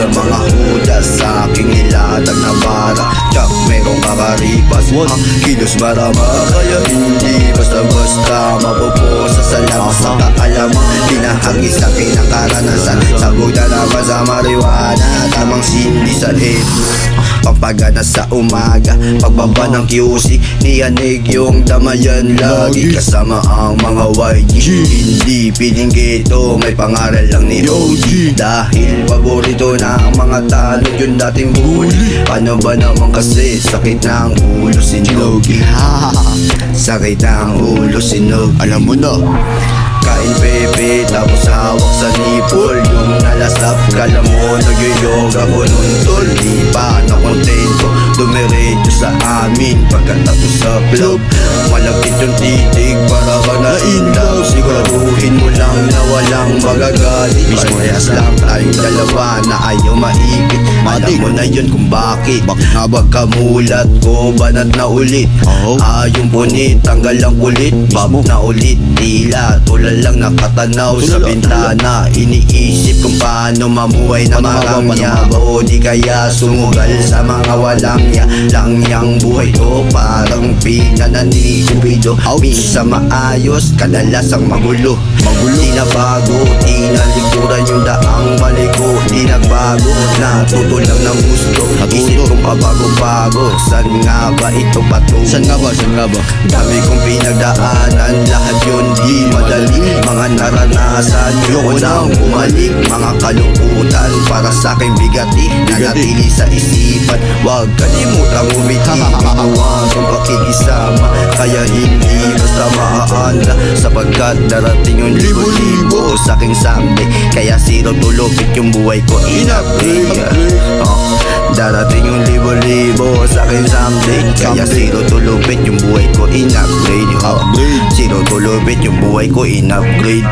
sa mga hudas, sa aking nilatag na bara. Tsak, merong kakaripas, kilos marama. Kaya hindi basta-basta mapupusa sa lamang sa kaalaman. Pinahagis sa kinakaranasan, sagot na naman sa marijuana. Tamang sindi sa eto, pampagana sa umaga. Pagbaba ng QC, niyanig yung damayan lagi. Kasama ang mga YG, hindi piling ghetto, may pangaral lang ni OG. Dahil paborito na ang mga tanong yung dating bully. Paano ba naman kasi sakit ng ulo sinugi? Sakit ng ulo sinugi. Alam mo na. Kain pepe tapos hawak sa nipol. Yung nalasap kala mo nag-yoga ko nun tol. Di pa na kontento, dumiretso sa amin pagkatapos sa club. Malapit yung titig para ka na indaw. Siguraduhin mo lang na walang magagalit. Parehas lang tayong dalawa na ayaw maipit. Alam mo na yun kung bakit. Pagkamulat ko banat na ulit. Ayong punit, tanggal ang kulit. Bab na ulit, tila tulad lang nakatanaw sa bintana. Iniisip kung paano mamuhay na marangya. O di kaya sumugal sa mga walang ya. Lang yang buhay ko parang pinanan ni Cupido. Minsan maayos, kadalasang magulo. Di na bago, di na likuran yung daang mali ko. Di na bago, natuto lang ng gusto. Isip kong pabago-bago, saan nga ba ito patungo? Saan nga ba? Dami kong pinagdaanan, lahat yun di madali. Mga naranasan, yun ang bumalik. Mga kalungkutan, para sa aking bigati. Nanatili sa isipan, wag kalimutang umiti. Huwag kang pakikisama, kaya hindi basta maaanda. Sapagkat darating yung libo-libo sa aking someday. Kaya zero to lupit yung buhay ko in-upgrade. Darating yung libo-libo sa akin someday. Kaya zero to lupit yung buhay ko in-upgrade. Zero to lupit yung buhay ko in-upgrade.